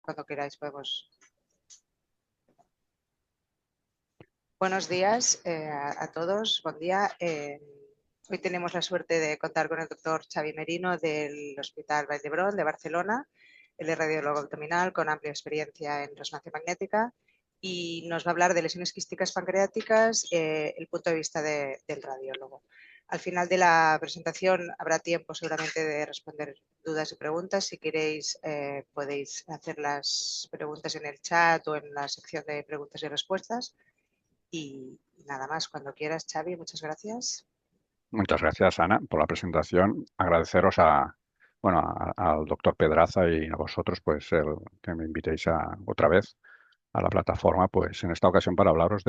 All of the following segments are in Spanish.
Cuando queráis podemos. Buenos días a todos, buen día. Hoy tenemos la suerte de contar con el doctor Xavi Merino del Hospital Vall d'Hebron de Barcelona. Él es radiólogo abdominal con amplia experiencia en resonancia magnética y nos va a hablar de lesiones quísticas pancreáticas, el punto de vista del radiólogo. Al final de la presentación habrá tiempo seguramente de responder dudas y preguntas. Si queréis podéis hacer las preguntas en el chat o en la sección de preguntas y respuestas. Y nada más, cuando quieras, Xavi, muchas gracias. Muchas gracias, Ana, por la presentación. Agradeceros al doctor Pedraza y a vosotros, pues, el que me invitéis otra vez a la plataforma, pues, en esta ocasión para hablar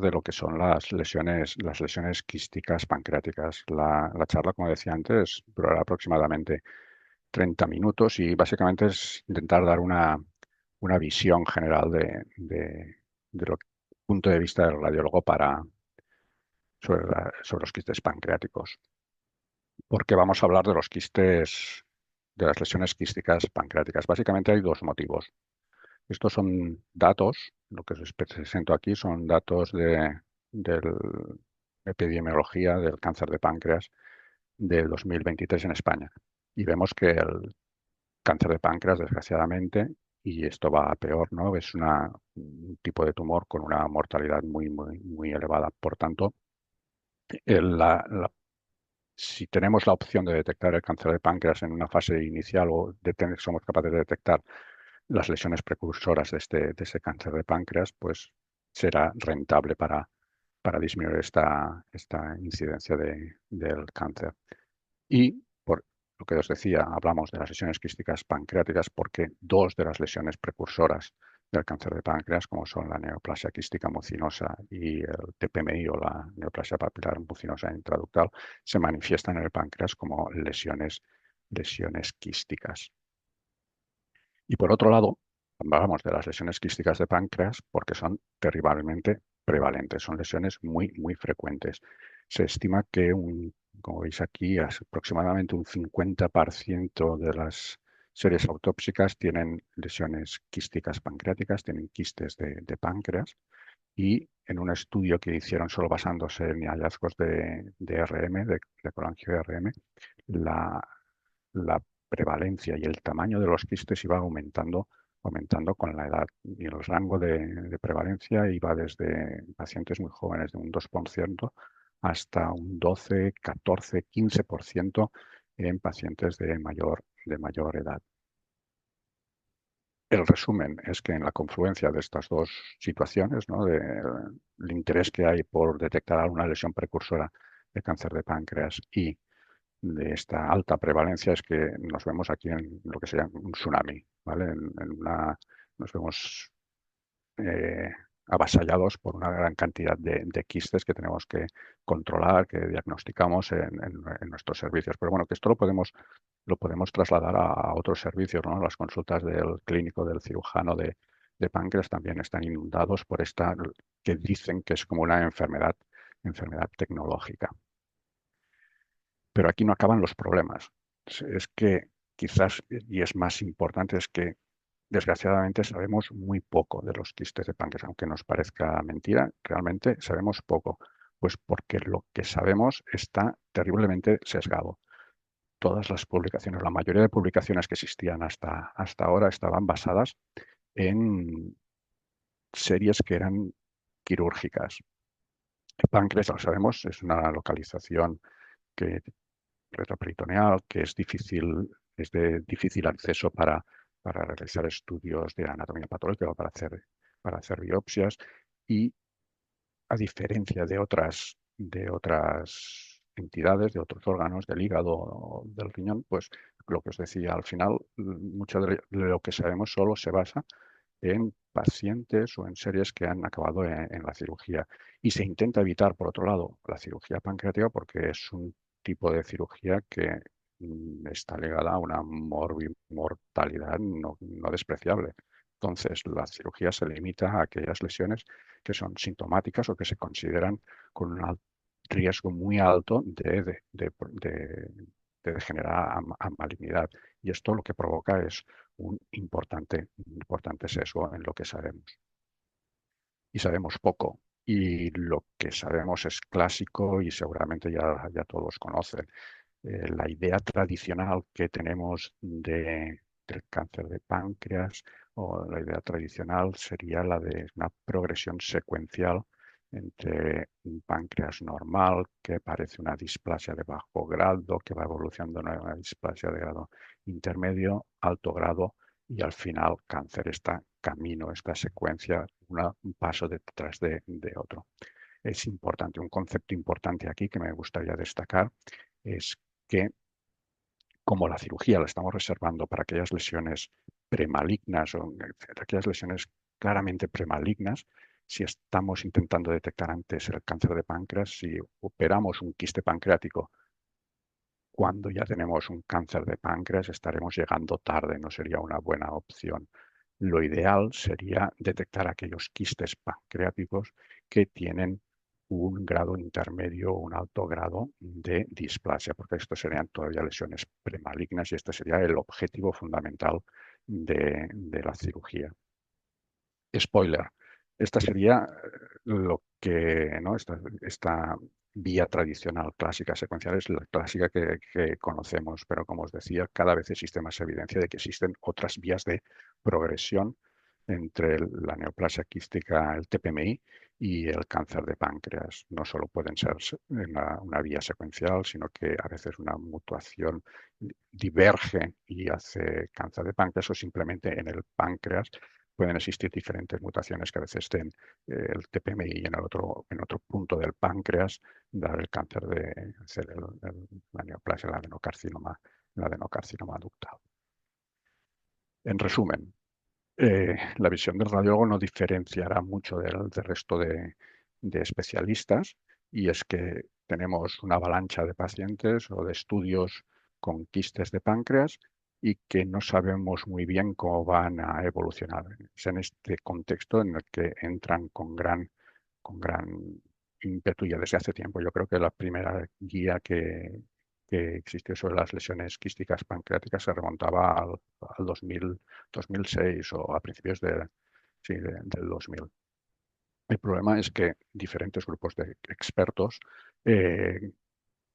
de lo que son las lesiones quísticas pancreáticas. La charla, como decía antes, durará aproximadamente 30 minutos y básicamente es intentar dar una visión general de lo punto de vista del radiólogo sobre los quistes pancreáticos, porque vamos a hablar de de las lesiones quísticas pancreáticas. Básicamente hay dos motivos. Estos son datos, lo que os presento aquí son datos de epidemiología del cáncer de páncreas de 2023 en España. Y vemos que el cáncer de páncreas, desgraciadamente, y esto va a peor, ¿no? Es un tipo de tumor con una mortalidad muy elevada. Por tanto, si tenemos la opción de detectar el cáncer de páncreas en una fase inicial o somos capaces de detectar las lesiones precursoras de este cáncer de páncreas, pues será rentable para disminuir esta incidencia del cáncer. Y por lo que os decía, hablamos de las lesiones quísticas pancreáticas porque dos de las lesiones precursoras del cáncer de páncreas, como son la neoplasia quística mucinosa y el TPMI o la neoplasia papilar mucinosa intraductal, se manifiestan en el páncreas como lesiones quísticas. Y por otro lado, hablamos de las lesiones quísticas de páncreas porque son terriblemente prevalentes, son lesiones muy frecuentes. Se estima que, como veis aquí, aproximadamente un 50% de las series autópsicas tienen lesiones quísticas pancreáticas, tienen quistes de páncreas. Y en un estudio que hicieron solo basándose en hallazgos de RM, de colangio RM, la prevalencia y el tamaño de los quistes iba aumentando con la edad. Y el rango de prevalencia iba desde pacientes muy jóvenes de un 2% hasta un 12, 14, 15% en pacientes de mayor edad. El resumen es que en la confluencia de estas dos situaciones, ¿no? El interés que hay por detectar alguna lesión precursora de cáncer de páncreas y de esta alta prevalencia, es que nos vemos aquí en lo que sería un tsunami, ¿vale? Nos vemos eh, avasallados por una gran cantidad de quistes que tenemos que controlar, que diagnosticamos en nuestros servicios. Pero bueno, que esto lo podemos trasladar a otros servicios, ¿no? Las consultas del clínico, del cirujano de páncreas también están inundados por esta que dicen que es como una enfermedad tecnológica. Pero aquí no acaban los problemas. Es que quizás, y es más importante, es que desgraciadamente sabemos muy poco de los quistes de páncreas, aunque nos parezca mentira, realmente sabemos poco, pues porque lo que sabemos está terriblemente sesgado. Todas las publicaciones, la mayoría de publicaciones que existían hasta ahora estaban basadas en series que eran quirúrgicas. El páncreas, lo sabemos, es una localización que retroperitoneal, que es de difícil acceso para realizar estudios de anatomía patológica o para hacer biopsias. Y a diferencia de otras entidades, de otros órganos, del hígado o del riñón, pues lo que os decía, al final, mucho de lo que sabemos solo se basa en pacientes o en series que han acabado en la cirugía. Y se intenta evitar, por otro lado, la cirugía pancreática porque es un tipo de cirugía que está ligada a una mortalidad no despreciable. Entonces, la cirugía se limita a aquellas lesiones que son sintomáticas o que se consideran con un riesgo muy alto de degenerar a malignidad. Y esto lo que provoca es un importante sesgo en lo que sabemos. Y sabemos poco. Y lo que sabemos es clásico y seguramente ya todos conocen. La idea tradicional que tenemos del cáncer de páncreas o la idea tradicional sería la de una progresión secuencial entre un páncreas normal que parece una displasia de bajo grado, que va evolucionando a una displasia de grado intermedio, alto grado y al final cáncer. Está camino, esta secuencia, un paso detrás de otro. Es importante, un concepto importante aquí que me gustaría destacar es que como la cirugía la estamos reservando para aquellas lesiones premalignas o aquellas lesiones claramente premalignas, si estamos intentando detectar antes el cáncer de páncreas, si operamos un quiste pancreático cuando ya tenemos un cáncer de páncreas, estaremos llegando tarde, no sería una buena opción. Lo ideal sería detectar aquellos quistes pancreáticos que tienen un grado intermedio o un alto grado de displasia, porque estos serían todavía lesiones premalignas y este sería el objetivo fundamental de la cirugía. Spoiler, esta sería lo que, ¿no? Esta vía tradicional clásica secuencial es la clásica que conocemos, pero como os decía, cada vez existe más evidencia de que existen otras vías de progresión entre la neoplasia quística, el TPMI y el cáncer de páncreas. No solo pueden ser una vía secuencial, sino que a veces una mutuación diverge y hace cáncer de páncreas o simplemente en el páncreas pueden existir diferentes mutaciones que a veces den el TPMI en otro punto del páncreas, dar el cáncer de la neoplasia, el adenocarcinoma ductal. En resumen, la visión del radiólogo no diferenciará mucho del resto de especialistas y es que tenemos una avalancha de pacientes o de estudios con quistes de páncreas y que no sabemos muy bien cómo van a evolucionar. Es en este contexto en el que entran con gran ímpetu ya desde hace tiempo. Yo creo que la primera guía que existió sobre las lesiones quísticas pancreáticas se remontaba al 2006 o a principios sí, del 2000. El problema es que diferentes grupos de expertos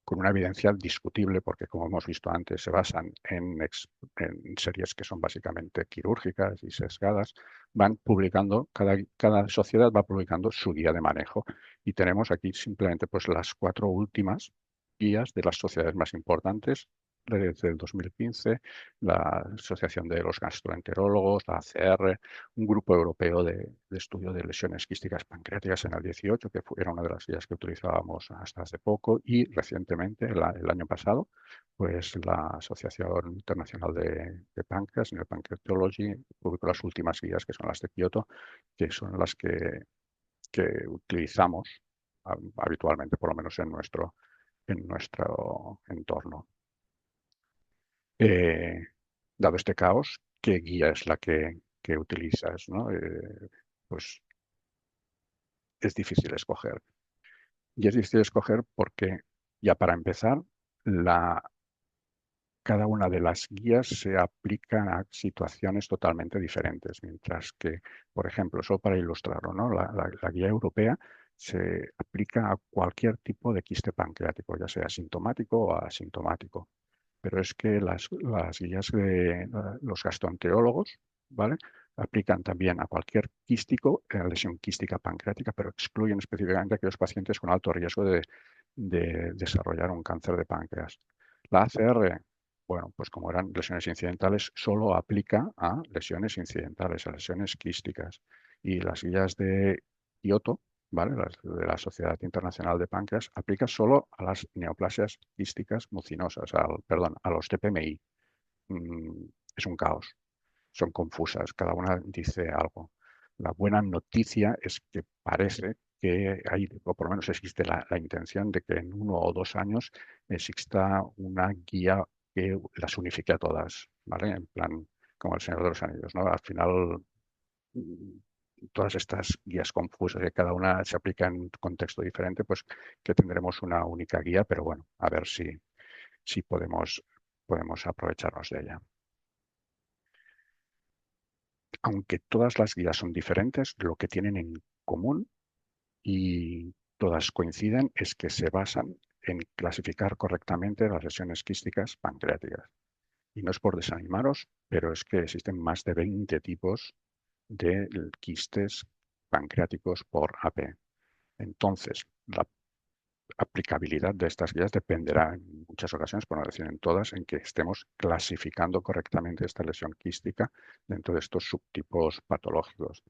con una evidencia discutible, porque como hemos visto antes, se basan en series que son básicamente quirúrgicas y sesgadas, van publicando, cada sociedad va publicando su guía de manejo. Y tenemos aquí simplemente pues, las 4 últimas guías de las sociedades más importantes desde el 2015, la Asociación de los Gastroenterólogos, la ACR, un grupo europeo de estudio de lesiones quísticas pancreáticas en el 18, que era una de las guías que utilizábamos hasta hace poco, y recientemente, el año pasado, pues la Asociación Internacional de Páncreas, Neuropancreatology, publicó las últimas guías, que son las de Kioto, que son las que utilizamos habitualmente, por lo menos en nuestro entorno. Eh, Dado este caos, ¿qué guía es la que utilizas, ¿no? Pues es difícil escoger. Y es difícil escoger porque, ya para empezar, cada una de las guías se aplica a situaciones totalmente diferentes, mientras que, por ejemplo, solo para ilustrarlo, ¿no? La guía europea se aplica a cualquier tipo de quiste pancreático, ya sea sintomático o asintomático. Pero es que las guías de los gastroenterólogos, ¿vale? Aplican también a cualquier quístico, lesión quística pancreática, pero excluyen específicamente a aquellos pacientes con alto riesgo de desarrollar un cáncer de páncreas. La ACR, bueno, pues como eran lesiones incidentales, solo aplica a lesiones incidentales, a lesiones quísticas. Y las guías de Kioto, ¿vale? Las de la Sociedad Internacional de Páncreas, aplica solo a las neoplasias quísticas mucinosas, perdón, a los TPMI. Es un caos, son confusas, cada una dice algo. La buena noticia es que parece que hay, o por lo menos existe la intención de que en 1 o 2 años exista una guía que las unifique a todas, ¿vale? En plan, como el Señor de los Anillos, ¿no? Al final, mm, todas estas guías confusas, que cada una se aplica en un contexto diferente, pues que tendremos una única guía, pero bueno, a ver si podemos aprovecharnos de ella. aunque todas las guías son diferentes, lo que tienen en común y todas coinciden es que se basan en clasificar correctamente las lesiones quísticas pancreáticas. Y no es por desanimaros, pero es que existen más de 20 tipos de quistes pancreáticos por AP. Entonces, la aplicabilidad de estas guías dependerá en muchas ocasiones, por no decir en todas, en que estemos clasificando correctamente esta lesión quística dentro de estos subtipos patológicos.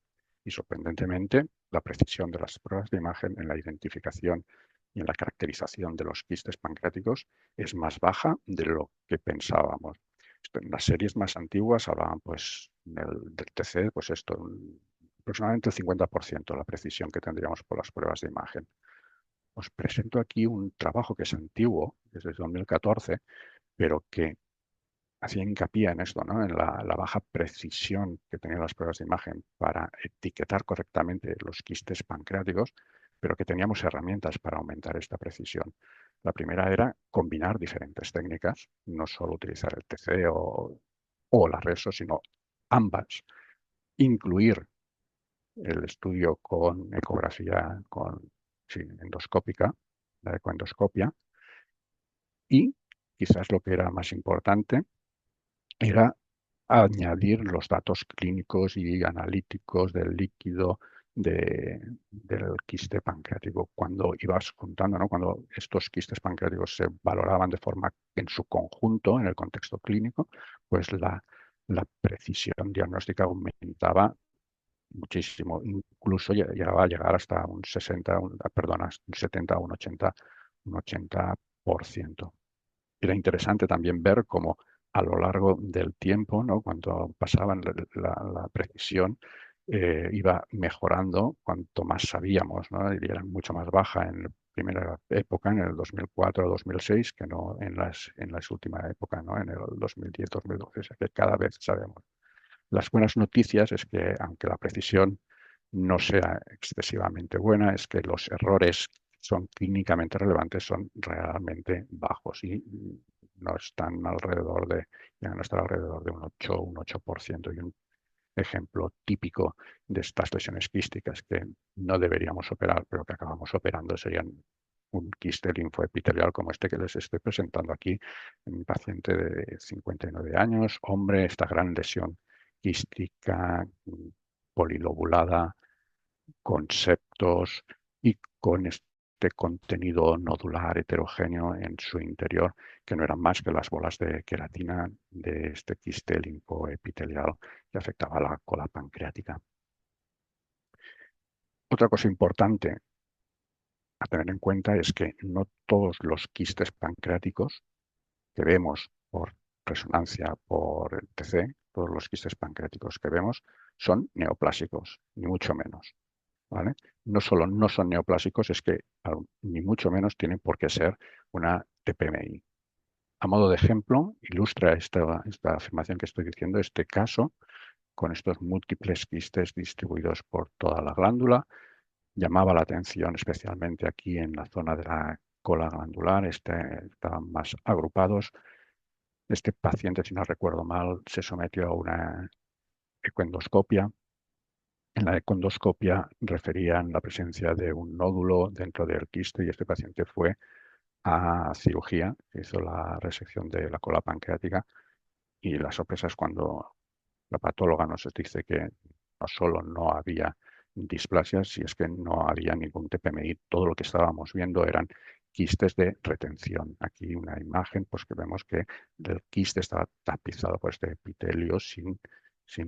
Y sorprendentemente, la precisión de las pruebas de imagen en la identificación y en la caracterización de los quistes pancreáticos es más baja de lo que pensábamos. En las series más antiguas hablaban pues, del TC, pues esto, aproximadamente el 50% la precisión que tendríamos por las pruebas de imagen. Os presento aquí un trabajo que es antiguo, desde 2014, pero que hacía hincapié en esto, ¿no? En la baja precisión que tenían las pruebas de imagen para etiquetar correctamente los quistes pancreáticos, pero que teníamos herramientas para aumentar esta precisión. La primera era combinar diferentes técnicas, no solo utilizar el TC o la RESO, sino ambas. Incluir el estudio con ecografía endoscópica, la ecoendoscopia, y quizás lo que era más importante era añadir los datos clínicos y analíticos del líquido del quiste pancreático. Cuando ibas juntando, ¿no? Cuando estos quistes pancreáticos se valoraban de forma en su conjunto, en el contexto clínico, pues la precisión diagnóstica aumentaba muchísimo. Incluso llegaba a llegar hasta un 60, perdona, un 70, un 80%. Era interesante también ver cómo a lo largo del tiempo, ¿no? Cuando pasaban la precisión, iba mejorando cuanto más sabíamos, ¿no? Y era mucho más baja en la primera época, en el 2004 o 2006, que no en las últimas épocas, ¿no? En el 2010-2012, o sea que cada vez sabemos. Las buenas noticias es que, aunque la precisión no sea excesivamente buena, es que los errores son clínicamente relevantes, son realmente bajos y no están alrededor llegan a estar alrededor de un 8%. Y un ejemplo típico de estas lesiones quísticas que no deberíamos operar, pero que acabamos operando, serían un quiste linfoepitelial como este que les estoy presentando aquí, en un paciente de 59 años, hombre, esta gran lesión quística, polilobulada, con septos y con este contenido nodular heterogéneo en su interior, que no eran más que las bolas de queratina de este quiste linfoepitelial que afectaba a la cola pancreática. Otra cosa importante a tener en cuenta es que no todos los quistes pancreáticos que vemos por resonancia, por el TC, todos los quistes pancreáticos que vemos son neoplásicos, ni mucho menos. ¿Vale? No solo no son neoplásicos, es que ni mucho menos tienen por qué ser una TPMI. A modo de ejemplo, ilustra esta afirmación que estoy diciendo, este caso, con estos múltiples quistes distribuidos por toda la glándula. Llamaba la atención especialmente aquí en la zona de la cola glandular, estaban más agrupados. Este paciente, si no recuerdo mal, se sometió a una ecoendoscopia. En la econdoscopia referían la presencia de un nódulo dentro del quiste y este paciente fue a cirugía, se hizo la resección de la cola pancreática y la sorpresa es cuando la patóloga nos dice que no solo no había displasias, si es que no había ningún TPMI, todo lo que estábamos viendo eran quistes de retención. Aquí una imagen pues que vemos que el quiste estaba tapizado por este epitelio sin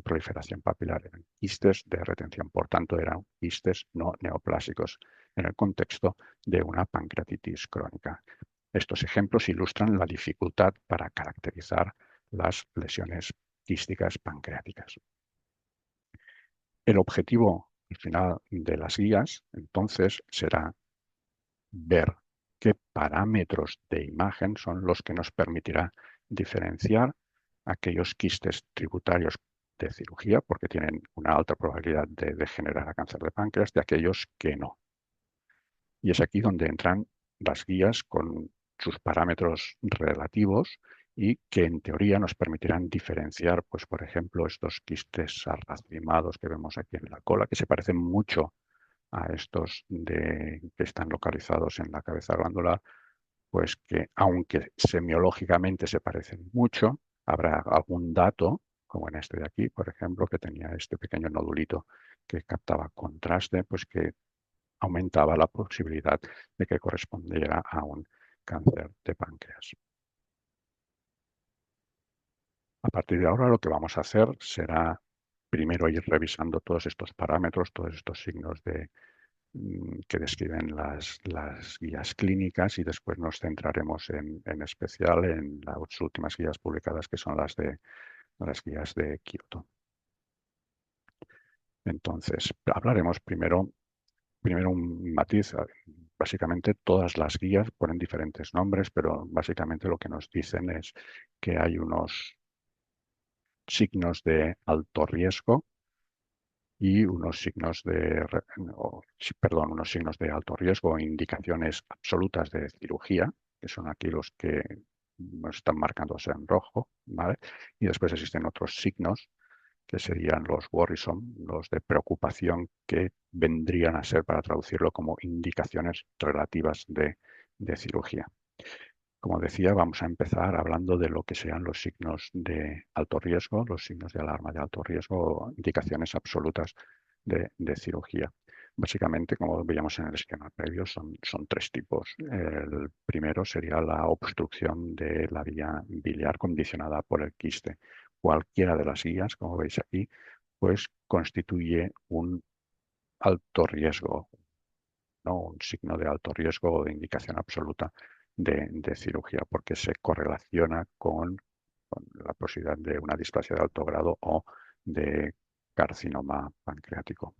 proliferación papilar. Eran quistes de retención, por tanto eran quistes no neoplásicos en el contexto de una pancreatitis crónica. Estos ejemplos ilustran la dificultad para caracterizar las lesiones quísticas pancreáticas. El objetivo al final de las guías, entonces, será ver qué parámetros de imagen son los que nos permitirá diferenciar aquellos quistes tributarios de cirugía, porque tienen una alta probabilidad de degenerar a cáncer de páncreas, de aquellos que no. Y es aquí donde entran las guías con sus parámetros relativos y que en teoría nos permitirán diferenciar, pues por ejemplo, estos quistes arracimados que vemos aquí en la cola, que se parecen mucho a estos que están localizados en la cabeza glandular, pues que aunque semiológicamente se parecen mucho, habrá algún dato, como en este de aquí, por ejemplo, que tenía este pequeño nodulito que captaba contraste, pues que aumentaba la posibilidad de que correspondiera a un cáncer de páncreas. A partir de ahora lo que vamos a hacer será primero ir revisando todos estos parámetros, todos estos signos que describen las guías clínicas, y después nos centraremos en especial en las últimas guías publicadas, que son las guías de Kyoto. Entonces, hablaremos primero un matiz. Básicamente todas las guías ponen diferentes nombres, pero básicamente lo que nos dicen es que hay unos signos de alto riesgo y unos signos unos signos de alto riesgo o indicaciones absolutas de cirugía, que son aquí los que nos están marcándose en rojo, ¿vale? Y después existen otros signos que serían los worrisome, los de preocupación, que vendrían a ser, para traducirlo, como indicaciones relativas de cirugía. Como decía, vamos a empezar hablando de lo que sean los signos de alto riesgo, los signos de alarma de alto riesgo, indicaciones absolutas de cirugía. Básicamente, como veíamos en el esquema previo, son tres tipos. El primero sería la obstrucción de la vía biliar condicionada por el quiste. Cualquiera de las guías, como veis aquí, pues constituye un alto riesgo, ¿no? Un signo de alto riesgo o de indicación absoluta de cirugía, porque se correlaciona con la posibilidad de una displasia de alto grado o de carcinoma pancreático.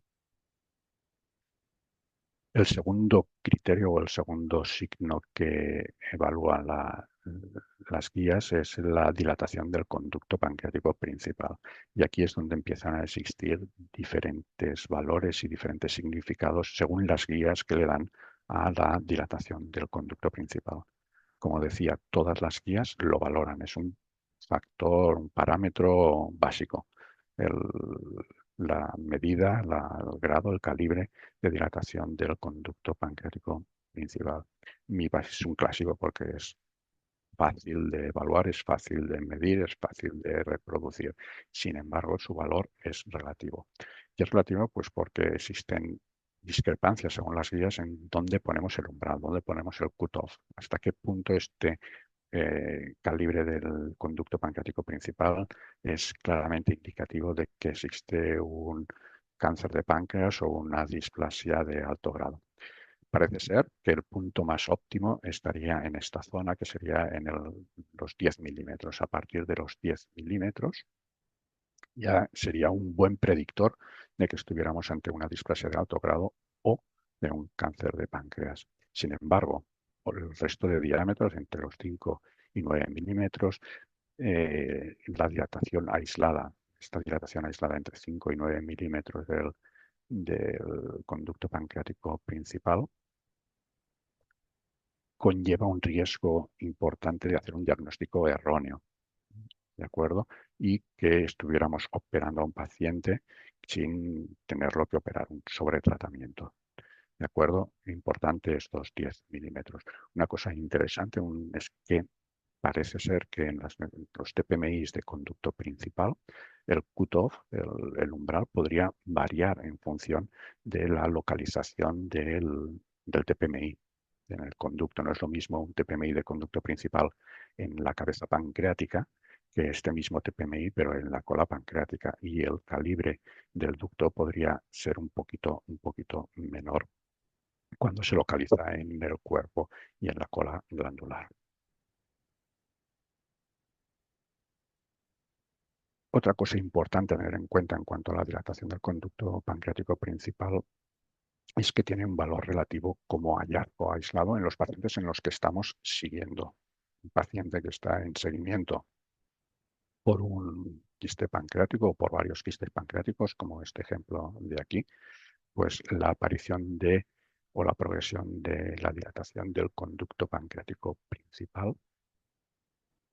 El segundo criterio o el segundo signo que evalúan las guías es la dilatación del conducto pancreático principal. Y aquí es donde empiezan a existir diferentes valores y diferentes significados según las guías que le dan a la dilatación del conducto principal. Como decía, todas las guías lo valoran. Es un factor, un parámetro básico. El, la medida, el grado, el calibre de dilatación del conducto pancreático principal. MIPAS es un clásico porque es fácil de evaluar, es fácil de medir, es fácil de reproducir. Sin embargo, su valor es relativo. Y es relativo pues porque existen discrepancias según las guías en dónde ponemos el umbral, dónde ponemos el cutoff, hasta qué punto este calibre del conducto pancreático principal es claramente indicativo de que existe un cáncer de páncreas o una displasia de alto grado. Parece ser que el punto más óptimo estaría en esta zona, que sería en los 10 milímetros. A partir de los 10 milímetros ya sería un buen predictor de que estuviéramos ante una displasia de alto grado o de un cáncer de páncreas. Sin embargo, por el resto de diámetros, entre los 5 y 9 milímetros, la dilatación aislada, esta dilatación aislada entre 5 y 9 milímetros del conducto pancreático principal, conlleva un riesgo importante de hacer un diagnóstico erróneo, ¿de acuerdo? Y que estuviéramos operando a un paciente sin tenerlo que operar, un sobretratamiento. ¿De acuerdo? Importante estos 10 milímetros. Una cosa interesante es que parece ser que en los TPMIs de conducto principal, el cutoff, el umbral, podría variar en función de la localización del TPMI en el conducto. No es lo mismo un TPMI de conducto principal en la cabeza pancreática que este mismo TPMI, pero en la cola pancreática, y el calibre del ducto podría ser un poquito menor cuando se localiza en el cuerpo y en la cola glandular. Otra cosa importante a tener en cuenta en cuanto a la dilatación del conducto pancreático principal es que tiene un valor relativo como hallazgo aislado en los pacientes en los que estamos siguiendo. Un paciente que está en seguimiento por un quiste pancreático o por varios quistes pancreáticos, como este ejemplo de aquí, pues la aparición o la progresión de la dilatación del conducto pancreático principal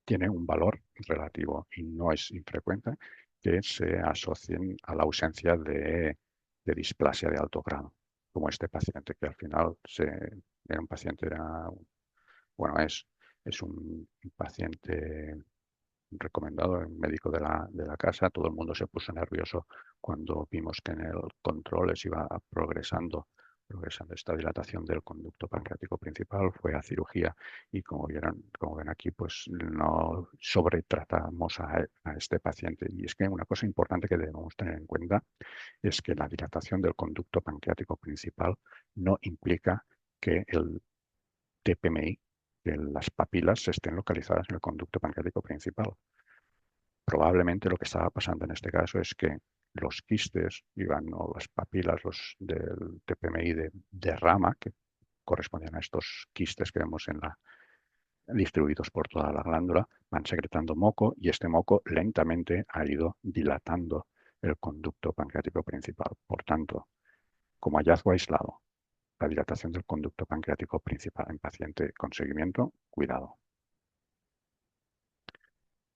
tiene un valor relativo y no es infrecuente que se asocien a la ausencia de displasia de alto grado, como este paciente que al final era un paciente, bueno, es un paciente recomendado, el médico de la casa. Todo el mundo se puso nervioso cuando vimos que en el control les iba progresando esta dilatación del conducto pancreático principal. Fue a cirugía y como ven aquí, pues no sobretratamos a este paciente. Y es que una cosa importante que debemos tener en cuenta es que la dilatación del conducto pancreático principal no implica que el TPMI, que las papilas estén localizadas en el conducto pancreático principal. Probablemente lo que estaba pasando en este caso es que los quistes iban, o las papilas del TPMI de rama, que correspondían a estos quistes que vemos distribuidos por toda la glándula, van secretando moco y este moco lentamente ha ido dilatando el conducto pancreático principal. Por tanto, como hallazgo aislado, la dilatación del conducto pancreático principal en paciente con seguimiento, cuidado.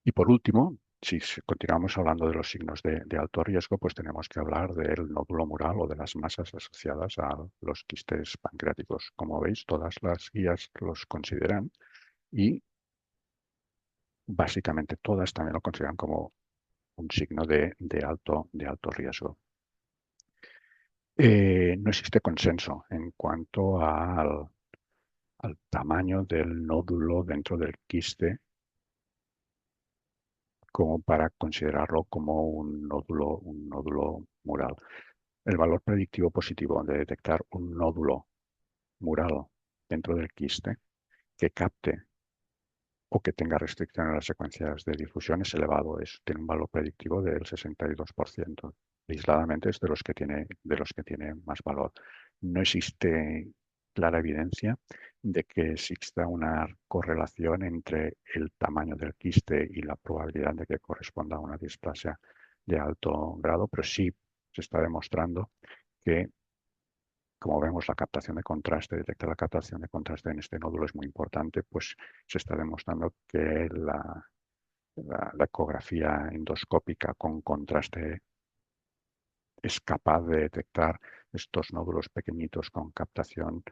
Y por último, si continuamos hablando de los signos de alto riesgo, pues tenemos que hablar del nódulo mural o de las masas asociadas a los quistes pancreáticos. Como veis, todas las guías los consideran y básicamente todas también lo consideran como un signo de alto riesgo. No existe consenso en cuanto al tamaño del nódulo dentro del quiste como para considerarlo como un nódulo mural. El valor predictivo positivo de detectar un nódulo mural dentro del quiste que capte o que tenga restricción en las secuencias de difusión es elevado, tiene un valor predictivo del 62%. Aisladamente es de los que tiene más valor. No existe clara evidencia de que exista una correlación entre el tamaño del quiste y la probabilidad de que corresponda a una displasia de alto grado, pero sí se está demostrando que, como vemos, la captación de contraste, detectar la captación de contraste en este nódulo es muy importante, pues se está demostrando que la ecografía endoscópica con contraste es capaz de detectar estos nódulos pequeñitos con captación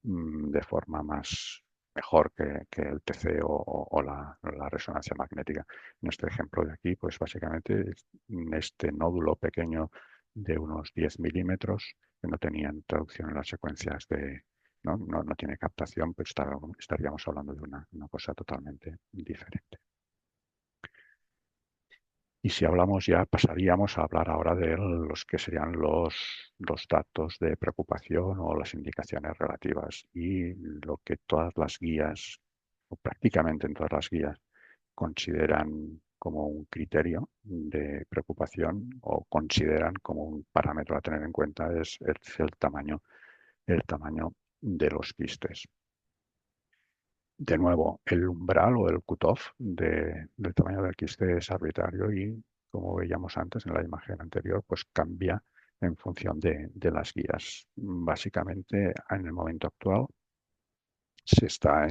de forma mejor que el TC o la resonancia magnética. En este ejemplo de aquí, pues básicamente este nódulo pequeño de unos 10 milímetros que no tenían traducción en las secuencias no tiene captación, pues estaríamos hablando de una cosa totalmente diferente. Y si hablamos ya, pasaríamos a hablar ahora de los que serían los datos de preocupación o las indicaciones relativas y lo que todas las guías, o prácticamente en todas las guías, consideran como un criterio de preocupación o consideran como un parámetro a tener en cuenta es el tamaño de los quistes. De nuevo, el umbral o el cutoff del tamaño del quiste es arbitrario y, como veíamos antes en la imagen anterior, pues cambia en función de las guías. Básicamente, en el momento actual, se está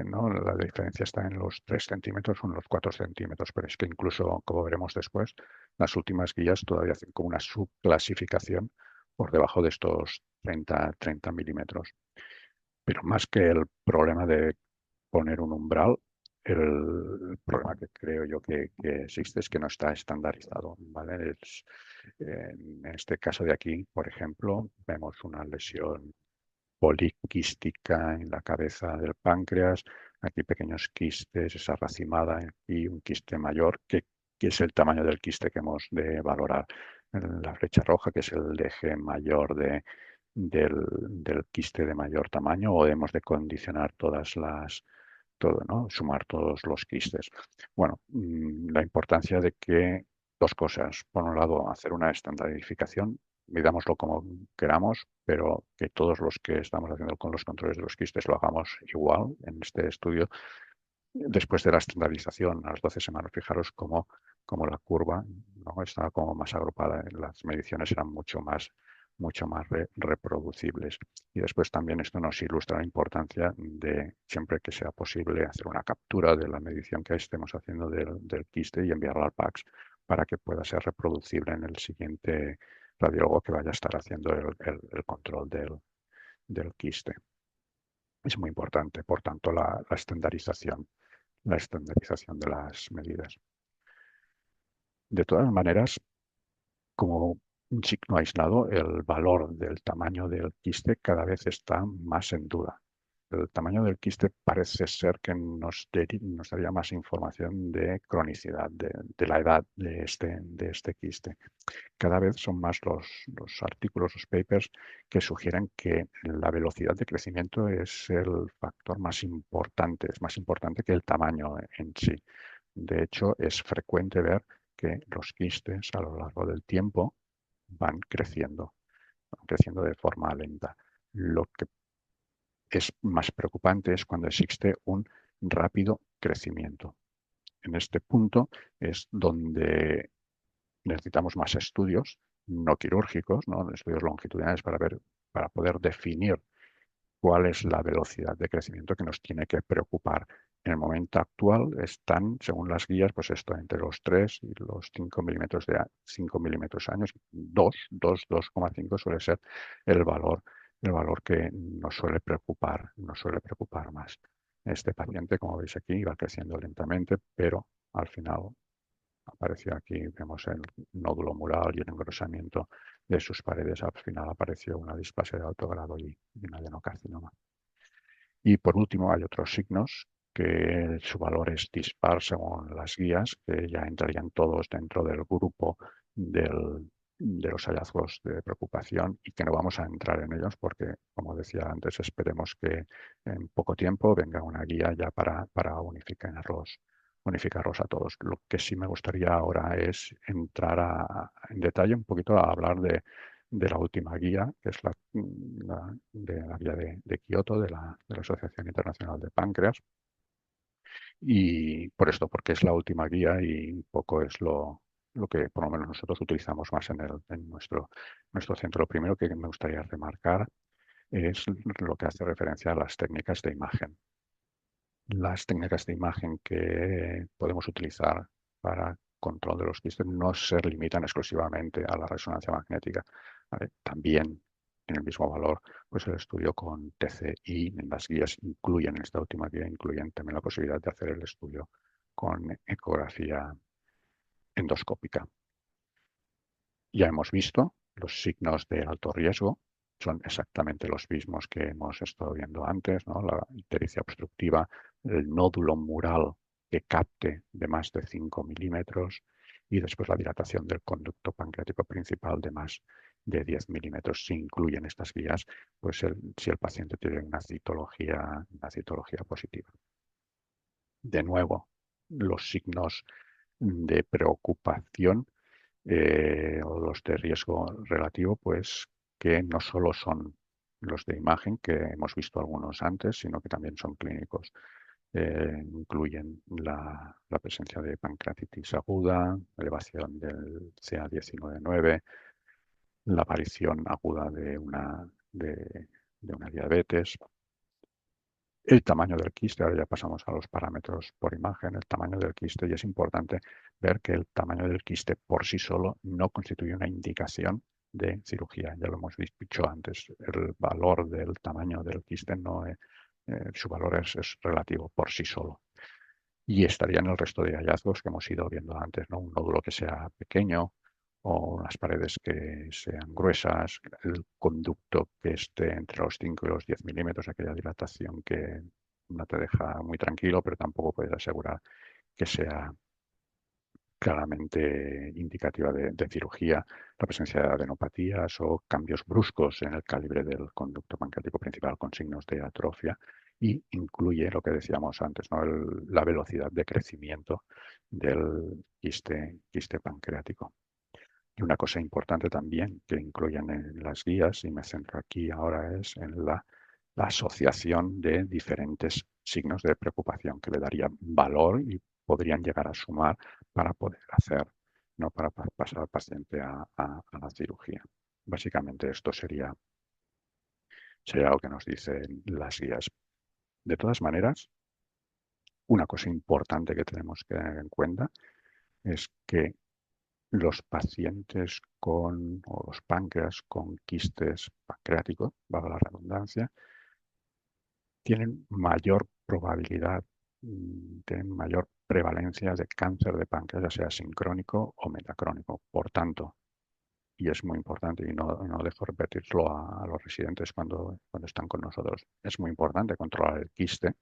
¿no? La diferencia está en los 3 centímetros o en los 4 centímetros, pero es que incluso, como veremos después, las últimas guías todavía hacen como una subclasificación por debajo de estos 30 milímetros. Pero más que el problema de poner un umbral, el problema que creo yo que existe es que no está estandarizado, ¿vale? En este caso de aquí, por ejemplo, vemos una lesión poliquística en la cabeza del páncreas, aquí pequeños quistes, esa racimada, y un quiste mayor, que es el tamaño del quiste que hemos de valorar. La flecha roja, que es el eje mayor del quiste de mayor tamaño, o hemos de condicionar sumar todos los quistes. Bueno, la importancia de que dos cosas. Por un lado, hacer una estandarización, midámoslo como queramos, pero que todos los que estamos haciendo con los controles de los quistes lo hagamos igual en este estudio. Después de la estandarización, a las 12 semanas, fijaros cómo la curva, ¿no?, estaba como más agrupada. Las mediciones eran mucho más reproducibles. Y después también esto nos ilustra la importancia de, siempre que sea posible, hacer una captura de la medición que estemos haciendo del quiste y enviarla al PACS para que pueda ser reproducible en el siguiente radiólogo que vaya a estar haciendo el control del quiste. Es muy importante, por tanto, la estandarización de las medidas. De todas maneras, como un signo aislado, el valor del tamaño del quiste cada vez está más en duda. El tamaño del quiste parece ser que nos daría más información de cronicidad, de la edad de este quiste. Cada vez son más los artículos, los papers, que sugieren que la velocidad de crecimiento es el factor más importante, es más importante que el tamaño en sí. De hecho, es frecuente ver que los quistes a lo largo del tiempo van creciendo de forma lenta. Lo que es más preocupante es cuando existe un rápido crecimiento. En este punto es donde necesitamos más estudios no quirúrgicos, ¿no? Estudios longitudinales para poder definir cuál es la velocidad de crecimiento que nos tiene que preocupar. En el momento actual están, según las guías, pues esto entre los 3 y los 5 milímetros de 5 milímetros años, 2,5 suele ser el valor, que nos suele preocupar más. Este paciente, como veis aquí, va creciendo lentamente, pero al final apareció aquí, vemos el nódulo mural y el engrosamiento de sus paredes. Al final apareció una displasia de alto grado y un adenocarcinoma. Y por último hay otros signos que su valor es dispar según las guías, que ya entrarían todos dentro del grupo de los hallazgos de preocupación y que no vamos a entrar en ellos porque, como decía antes, esperemos que en poco tiempo venga una guía ya para unificarlos a todos. Lo que sí me gustaría ahora es entrar en detalle un poquito a hablar de la última guía, que es de la guía de Kioto, de la Asociación Internacional de Páncreas. Y por esto, porque es la última guía y un poco es lo que por lo menos nosotros utilizamos más en nuestro centro. Lo primero que me gustaría remarcar es lo que hace referencia a las técnicas de imagen. Las técnicas de imagen que podemos utilizar para control de los quistes no se limitan exclusivamente a la resonancia magnética. ¿Vale? También en el mismo valor, pues el estudio con TCI en las guías incluyen, en esta última guía, incluyen también la posibilidad de hacer el estudio con ecografía endoscópica. Ya hemos visto los signos de alto riesgo, son exactamente los mismos que hemos estado viendo antes, ¿no? La ictericia obstructiva, el nódulo mural que capte de más de 5 milímetros y después la dilatación del conducto pancreático principal de más de 10 milímetros. Si incluyen estas guías, pues si el paciente tiene una citología positiva. De nuevo, los signos de preocupación o los de riesgo relativo, pues que no solo son los de imagen, que hemos visto algunos antes, sino que también son clínicos. Incluyen la presencia de pancreatitis aguda, elevación del CA19-9, la aparición aguda de una diabetes, el tamaño del quiste. Ahora ya pasamos a los parámetros por imagen, el tamaño del quiste, y es importante ver que el tamaño del quiste por sí solo no constituye una indicación de cirugía. Ya lo hemos dicho antes, el valor del tamaño del quiste su valor es relativo por sí solo. Y estaría en el resto de hallazgos que hemos ido viendo antes, ¿no? Un nódulo que sea pequeño o unas paredes que sean gruesas, el conducto que esté entre los 5 y los 10 milímetros, aquella dilatación que no te deja muy tranquilo, pero tampoco puedes asegurar que sea claramente indicativa de cirugía, la presencia de adenopatías o cambios bruscos en el calibre del conducto pancreático principal con signos de atrofia, y incluye lo que decíamos antes, ¿no? La velocidad de crecimiento del quiste pancreático. Y una cosa importante también que incluyen en las guías, y me centro aquí ahora, es en la asociación de diferentes signos de preocupación que le darían valor y podrían llegar a sumar para poder hacer, no para pasar al paciente a la cirugía. Básicamente esto sería lo que nos dicen las guías. De todas maneras, una cosa importante que tenemos que tener en cuenta es que los pacientes o los páncreas con quistes pancreáticos, valga la redundancia, tienen mayor probabilidad, tienen mayor prevalencia de cáncer de páncreas, ya sea sincrónico o metacrónico. Por tanto, y es muy importante, y no dejo repetirlo a los residentes cuando están con nosotros, es muy importante controlar el quiste,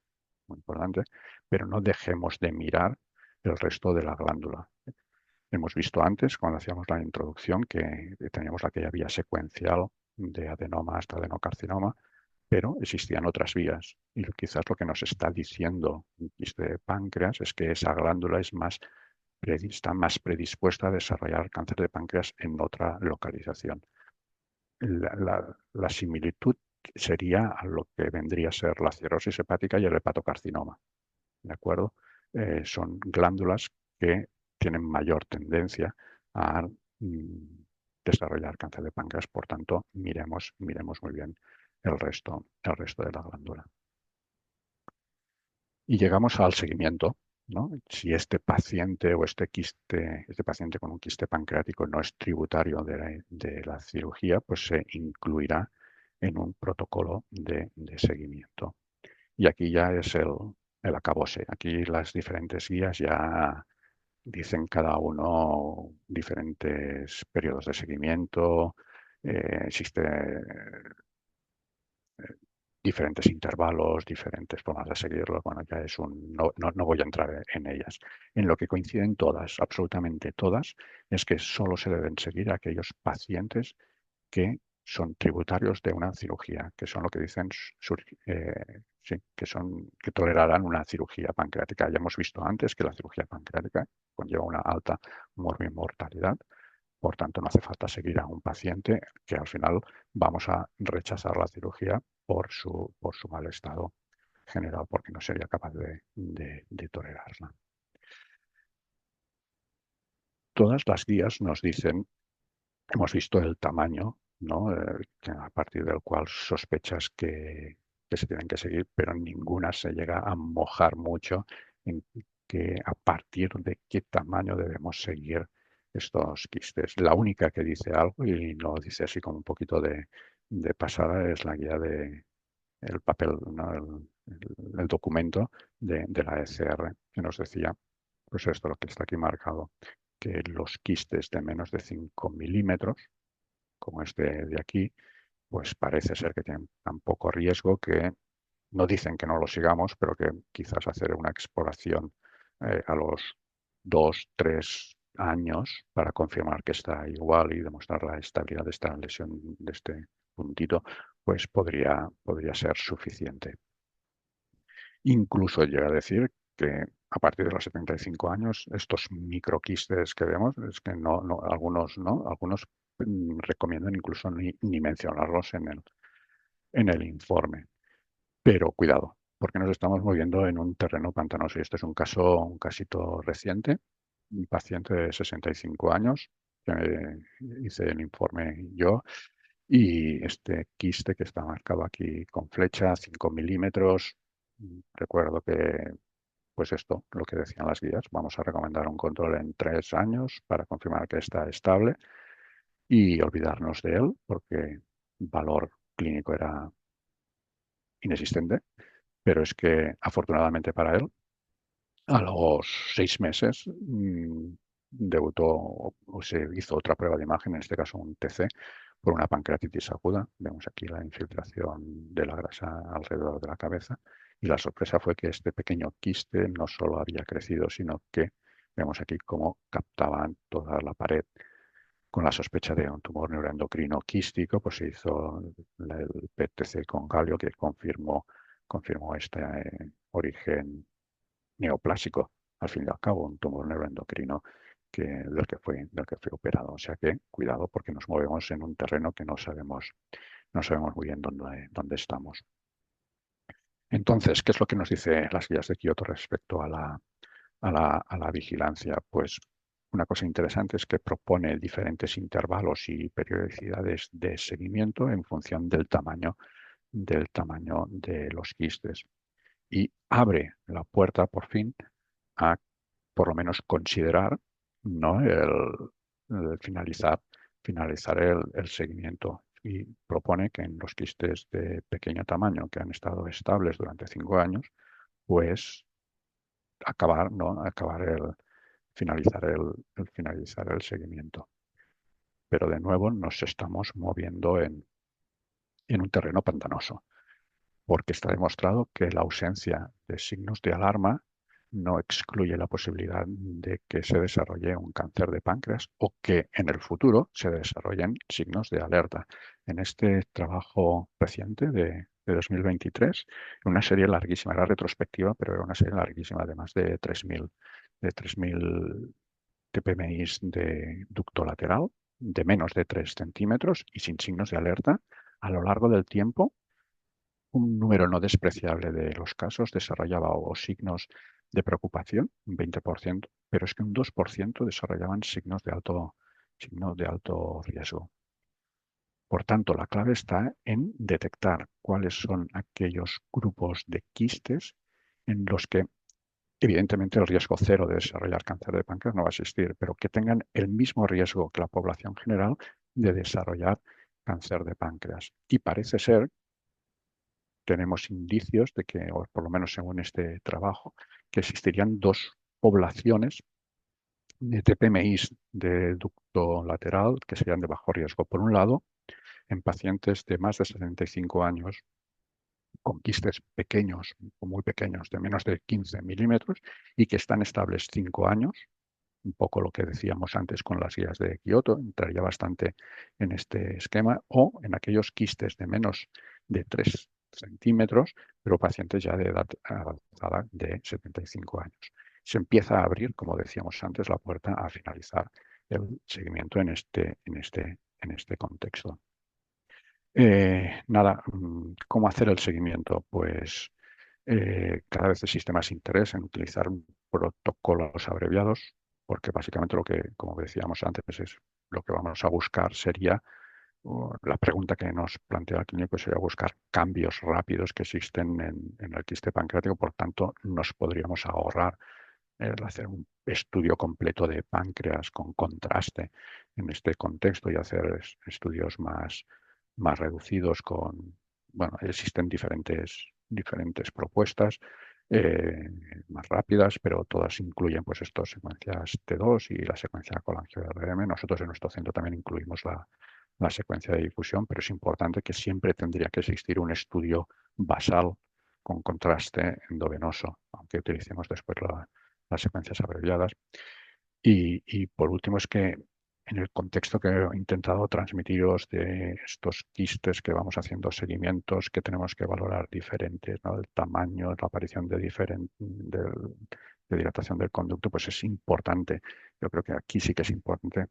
muy importante, pero no dejemos de mirar el resto de la glándula. Hemos visto antes, cuando hacíamos la introducción, que teníamos aquella vía secuencial de adenoma hasta adenocarcinoma, pero existían otras vías. Y quizás lo que nos está diciendo un quiste de páncreas es que esa glándula está más predispuesta a desarrollar cáncer de páncreas en otra localización. La similitud sería a lo que vendría a ser la cirrosis hepática y el hepatocarcinoma. ¿De acuerdo? Son glándulas que tienen mayor tendencia a desarrollar cáncer de páncreas. Por tanto, miremos muy bien el resto de la glándula. Y llegamos al seguimiento, ¿no? Si este paciente o este paciente con un quiste pancreático no es tributario de la cirugía, pues se incluirá en un protocolo de seguimiento. Y aquí ya es el acabose. Aquí las diferentes guías ya dicen cada uno diferentes periodos de seguimiento, existe diferentes intervalos, diferentes formas de seguirlo. Bueno, ya es no voy a entrar en ellas. En lo que coinciden todas, absolutamente todas, es que solo se deben seguir aquellos pacientes que son tributarios de una cirugía, que son lo que dicen, sí, que tolerarán una cirugía pancreática. Ya hemos visto antes que la cirugía pancreática conlleva una alta morbimortalidad. Por tanto, no hace falta seguir a un paciente que al final vamos a rechazar la cirugía por su mal estado general, porque no sería capaz de tolerarla. Todas las guías nos dicen, hemos visto el tamaño, ¿no? A partir del cual sospechas que se tienen que seguir, pero ninguna se llega a mojar mucho en que a partir de qué tamaño debemos seguir estos quistes. La única que dice algo, y lo dice así como un poquito de pasada, es la guía el papel, ¿no? el documento de la ECR, que nos decía, pues esto lo que está aquí marcado, que los quistes de menos de 5 milímetros, como este de aquí, pues parece ser que tienen tan poco riesgo que no dicen que no lo sigamos, pero que quizás hacer una exploración a los 2, 3 años para confirmar que está igual y demostrar la estabilidad de esta lesión, de este puntito, pues podría ser suficiente. Incluso llega a decir que a partir de los 75 años, estos microquistes que vemos, es que algunos recomiendan incluso ni mencionarlos en el informe. Pero cuidado, porque nos estamos moviendo en un terreno pantanoso. Y este es un casito reciente, un paciente de 65 años, que hice el informe yo, y este quiste que está marcado aquí con flecha, 5 milímetros. Recuerdo que, pues esto, lo que decían las guías, vamos a recomendar un control en 3 años para confirmar que está estable y olvidarnos de él, porque valor clínico era inexistente, pero es que afortunadamente para él, a los 6 meses debutó o se hizo otra prueba de imagen, en este caso un TC, por una pancreatitis aguda. Vemos aquí la infiltración de la grasa alrededor de la cabeza y la sorpresa fue que este pequeño quiste no solo había crecido, sino que vemos aquí cómo captaban toda la pared. Con la sospecha de un tumor neuroendocrino quístico, pues se hizo el PET-CT con galio que confirmó este origen neoplásico, al fin y al cabo, un tumor neuroendocrino del que fue operado. O sea que cuidado porque nos movemos en un terreno que no sabemos muy bien dónde estamos. Entonces, ¿qué es lo que nos dice las guías de Kioto respecto a la vigilancia? Pues una cosa interesante es que propone diferentes intervalos y periodicidades de seguimiento en función del tamaño de los quistes y abre la puerta por fin a por lo menos considerar, ¿no? el finalizar el seguimiento y propone que en los quistes de pequeño tamaño que han estado estables durante 5 años, pues acabar, ¿no? Finalizar el seguimiento. Pero de nuevo nos estamos moviendo en un terreno pantanoso, porque está demostrado que la ausencia de signos de alarma no excluye la posibilidad de que se desarrolle un cáncer de páncreas o que en el futuro se desarrollen signos de alerta. En este trabajo reciente de 2023, una serie larguísima, era retrospectiva, pero era una serie larguísima de más de 3.000 TPMIs de ducto lateral, de menos de 3 centímetros y sin signos de alerta, a lo largo del tiempo un número no despreciable de los casos desarrollaba o signos de preocupación, un 20%, pero es que un 2% desarrollaban signos de alto riesgo. Por tanto, la clave está en detectar cuáles son aquellos grupos de quistes en los que, evidentemente, el riesgo cero de desarrollar cáncer de páncreas no va a existir, pero que tengan el mismo riesgo que la población general de desarrollar cáncer de páncreas. Y parece ser tenemos indicios de que, o por lo menos según este trabajo, que existirían dos poblaciones de TPMIs de ducto lateral que serían de bajo riesgo. Por un lado, en pacientes de más de 65 años con quistes pequeños o muy pequeños, de menos de 15 milímetros y que están estables 5 años, un poco lo que decíamos antes con las guías de Kioto, entraría bastante en este esquema, o en aquellos quistes de menos de 3 centímetros, pero pacientes ya de edad avanzada de 75 años. Se empieza a abrir, como decíamos antes, la puerta a finalizar el seguimiento en este contexto. Nada, ¿cómo hacer el seguimiento? Pues cada vez existe más interés en utilizar protocolos abreviados, porque básicamente lo que, como decíamos antes, es lo que vamos a buscar sería, la pregunta que nos plantea el clínico sería buscar cambios rápidos que existen en el quiste pancreático, por tanto, nos podríamos ahorrar el hacer un estudio completo de páncreas con contraste en este contexto y hacer estudios más reducidos con, bueno, existen diferentes propuestas eh, más rápidas, pero todas incluyen pues estas secuencias T2 y la secuencia colangio-RM. Nosotros en nuestro centro también incluimos la secuencia de difusión, pero es importante que siempre tendría que existir un estudio basal con contraste endovenoso, aunque utilicemos después las secuencias abreviadas. Y por último es que en el contexto que he intentado transmitiros de estos quistes que vamos haciendo seguimientos que tenemos que valorar diferentes, ¿no? El tamaño, la aparición de dilatación del conducto, pues es importante. Yo creo que aquí sí que es importante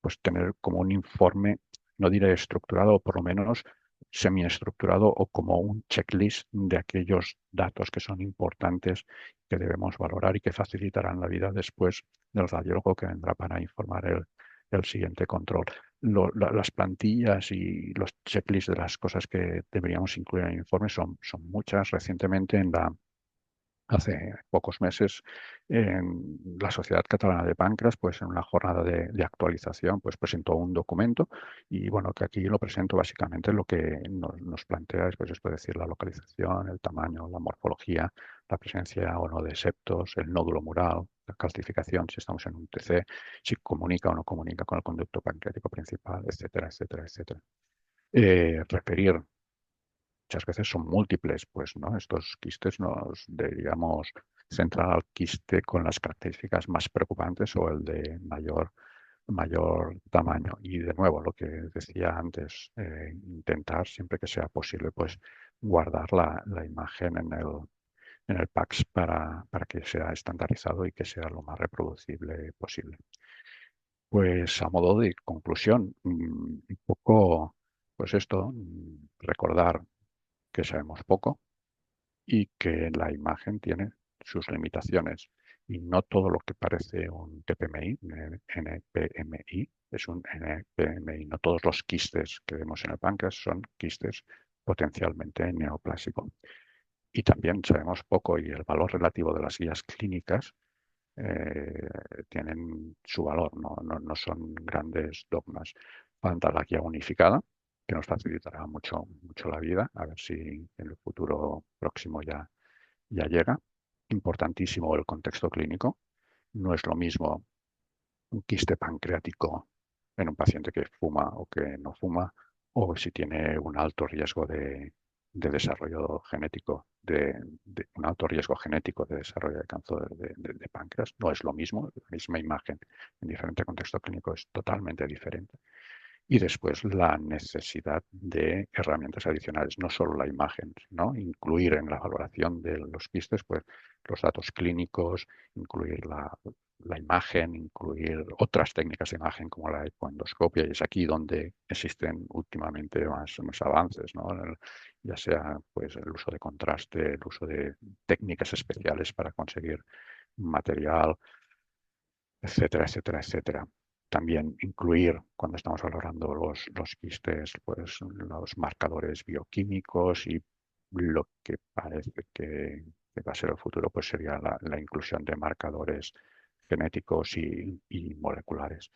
pues tener como un informe, no diré estructurado, o por lo menos semiestructurado o como un checklist de aquellos datos que son importantes que debemos valorar y que facilitarán la vida después del radiólogo que vendrá para informar el siguiente control. Las plantillas y los checklists de las cosas que deberíamos incluir en el informe son muchas. Recientemente hace pocos meses, en la Sociedad Catalana de Páncreas, pues en una jornada de actualización, pues presentó un documento y bueno, que aquí lo presento básicamente lo que nos plantea es, pues esto decir, la localización, el tamaño, la morfología, la presencia o no de septos, el nódulo mural, la calcificación, si estamos en un TC, si comunica o no comunica con el conducto pancreático principal, etcétera, etcétera, etcétera. Referir muchas veces son múltiples, pues, ¿no? Estos quistes nos deberíamos centrar al quiste con las características más preocupantes o el de mayor tamaño. Y de nuevo, lo que decía antes, intentar siempre que sea posible, pues, guardar la imagen en el PACS para que sea estandarizado y que sea lo más reproducible posible. Pues a modo de conclusión, un poco, pues esto, recordar que sabemos poco y que la imagen tiene sus limitaciones y no todo lo que parece un TPMI, un NPMI, es un NPMI. No todos los quistes que vemos en el páncreas son quistes potencialmente neoplásicos. Y también sabemos poco y el valor relativo de las guías clínicas eh, tienen su valor, no son grandes dogmas. Falta la guía unificada, que nos facilitará mucho la vida, a ver si en el futuro próximo ya llega. Importantísimo el contexto clínico. No es lo mismo un quiste pancreático en un paciente que fuma o que no fuma, o si tiene un alto riesgo de desarrollo genético, de un alto riesgo genético de desarrollo de cáncer de páncreas. No es lo mismo, la misma imagen en diferente contexto clínico es totalmente diferente. Y después la necesidad de herramientas adicionales, no solo la imagen, ¿no? Incluir en la valoración de los quistes, pues los datos clínicos, incluir la imagen, incluir otras técnicas de imagen como la ecoendoscopia, y es aquí donde existen últimamente más avances, ¿no? Ya sea pues el uso de contraste, el uso de técnicas especiales para conseguir material, etcétera, etcétera, etcétera. También incluir, cuando estamos valorando los quistes, pues los marcadores bioquímicos, y lo que parece que va a ser el futuro, pues sería la inclusión de marcadores genéticos y moleculares.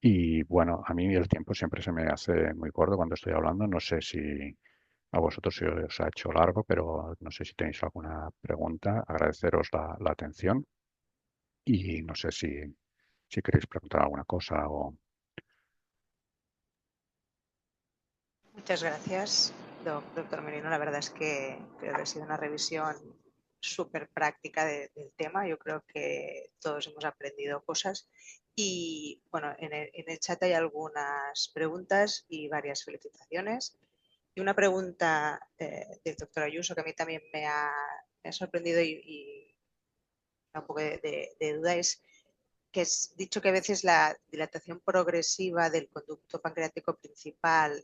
Y bueno, a mí el tiempo siempre se me hace muy corto cuando estoy hablando. No sé si a vosotros se os ha hecho largo, pero no sé si tenéis alguna pregunta. Agradeceros la atención y no sé si queréis preguntar alguna cosa o... Muchas gracias, doctor Merino. La verdad es que creo que ha sido una revisión súper práctica del tema. Yo creo que todos hemos aprendido cosas. Y bueno, en el chat hay algunas preguntas y varias felicitaciones. Y una pregunta del doctor Ayuso que a mí también me ha sorprendido y da un poco de duda es que es dicho que a veces la dilatación progresiva del conducto pancreático principal,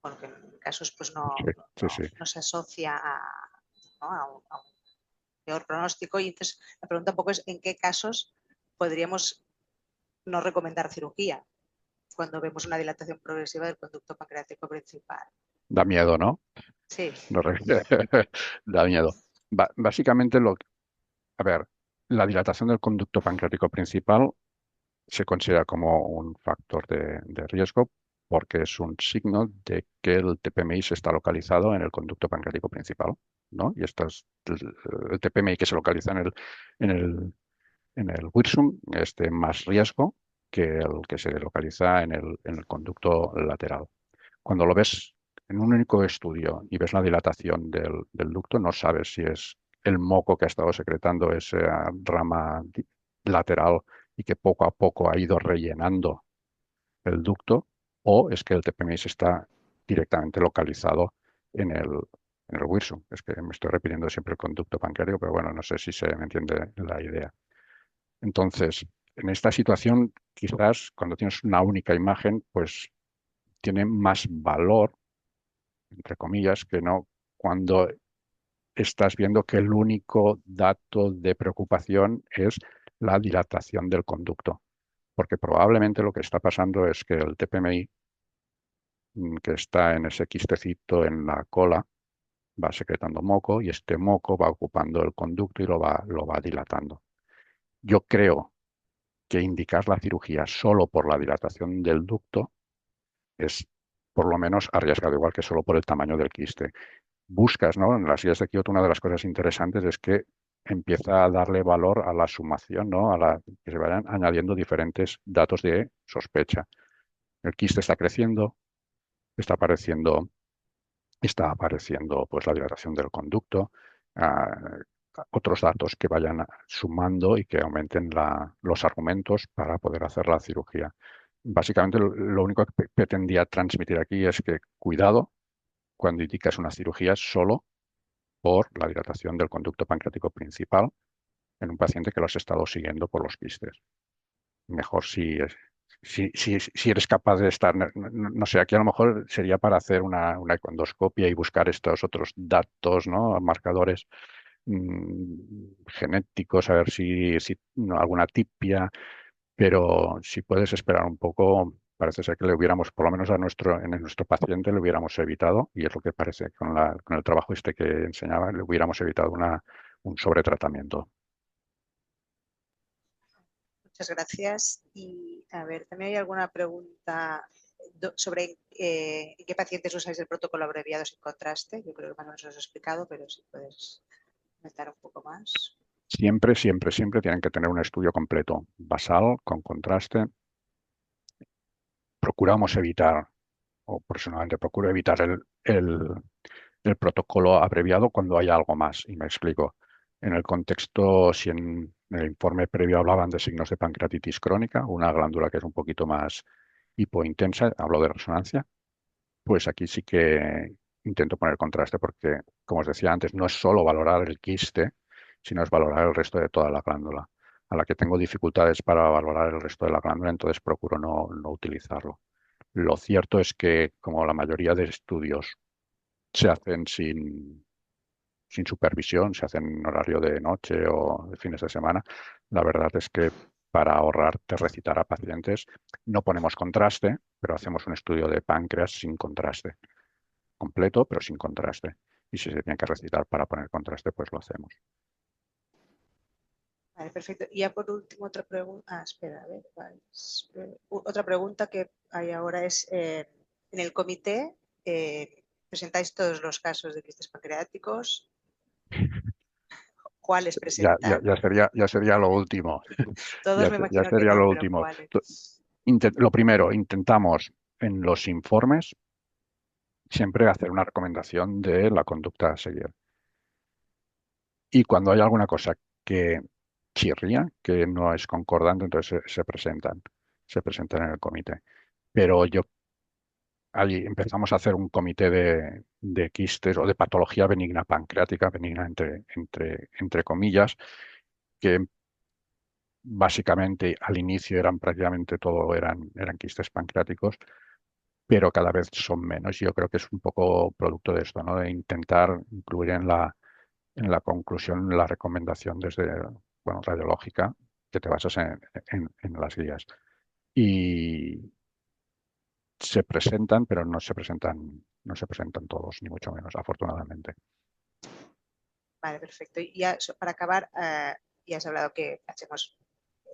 bueno, que en casos pues Sí, sí, sí. no se asocia ¿no? A un peor pronóstico. Y entonces la pregunta un poco es en qué casos podríamos no recomendar cirugía cuando vemos una dilatación progresiva del conducto pancreático principal. Da miedo, ¿no? Sí, No re- Da miedo. Básicamente, a ver, la dilatación del conducto pancreático principal se considera como un factor de riesgo porque es un signo de que el TPMI se está localizado en el conducto pancreático principal, ¿no? Y esto es el TPMI que se localiza en el, en el Wirsum es de más riesgo que el que se localiza en el conducto lateral. Cuando lo ves en un único estudio y ves la dilatación del ducto, no sabes si es el moco que ha estado secretando esa rama lateral y que poco a poco ha ido rellenando el ducto, o es que el TPMX está directamente localizado en el Wirsum. Es que me estoy repitiendo siempre el conducto pancreático, pero bueno, no sé si se me entiende la idea. Entonces, en esta situación, quizás cuando tienes una única imagen, pues tiene más valor, entre comillas, que no cuando estás viendo que el único dato de preocupación es la dilatación del conducto. Porque probablemente lo que está pasando es que el TPMI, que está en ese quistecito en la cola, va secretando moco y este moco va ocupando el conducto y lo va dilatando. Yo creo que indicar la cirugía solo por la dilatación del ducto es por lo menos arriesgado, igual que solo por el tamaño del quiste. Buscas, ¿no? En las guías de Kioto una de las cosas interesantes es que empieza a darle valor a la sumación, ¿no? Que se vayan añadiendo diferentes datos de sospecha. El quiste está creciendo, está apareciendo, está apareciendo pues la dilatación del conducto, ah, otros datos que vayan sumando y que aumenten los argumentos para poder hacer la cirugía. Básicamente lo único que pretendía transmitir aquí es que cuidado cuando indicas una cirugía solo por la dilatación del conducto pancreático principal en un paciente que lo has estado siguiendo por los quistes. Mejor si eres capaz de estar, no sé, aquí a lo mejor sería para hacer una ecoendoscopia y buscar estos otros datos, ¿no? Marcadores genéticos, a ver si no, alguna tipia, pero si puedes esperar un poco, parece ser que le hubiéramos, por lo menos en nuestro paciente, le hubiéramos evitado, y es lo que parece con el trabajo este que enseñaba, le hubiéramos evitado un sobretratamiento. Muchas gracias. Y a ver, también hay alguna pregunta sobre en qué pacientes usáis el protocolo abreviado sin contraste. Yo creo que más o menos os he explicado, pero si puedes comentar un poco más. Siempre, siempre, siempre tienen que tener un estudio completo, basal, con contraste. Procuramos evitar, o personalmente procuro evitar el protocolo abreviado cuando hay algo más, y me explico. En el contexto, si en el informe previo hablaban de signos de pancreatitis crónica, una glándula que es un poquito más hipointensa, hablo de resonancia, pues aquí sí que intento poner contraste porque, como os decía antes, no es solo valorar el quiste, sino es valorar el resto de toda la glándula. A la que tengo dificultades para valorar el resto de la glándula, entonces procuro no utilizarlo. Lo cierto es que, como la mayoría de estudios se hacen sin supervisión, se hacen en horario de noche o de fines de semana, la verdad es que para ahorrarte recitar a pacientes no ponemos contraste, pero hacemos un estudio de páncreas sin contraste, completo pero sin contraste. Y si se tiene que recitar para poner contraste, pues lo hacemos. Vale, perfecto. Y ya por último, otra pregunta. Ah, espera, a ver. Vale. Otra pregunta que hay ahora es, en el comité, ¿presentáis todos los casos de quistes pancreáticos? ¿Cuáles presentan? Ya sería lo último. Todos me Ya imagino que sería no, lo pero último. ¿cuáles? Lo primero, intentamos en los informes siempre hacer una recomendación de la conducta a seguir. Y cuando hay alguna cosa que chirría, que no es concordante, entonces se presentan en el comité. Pero allí empezamos a hacer un comité de quistes o de patología benigna pancreática, benigna entre comillas, que básicamente al inicio eran prácticamente todo eran quistes pancreáticos, pero cada vez son menos. Yo creo que es un poco producto de esto, ¿no? De intentar incluir en la conclusión la recomendación desde, bueno, radiológica, que te basas en las guías. Y se presentan, pero no se presentan todos, ni mucho menos, afortunadamente. Vale, perfecto. Y ya para acabar, ya has hablado que hacemos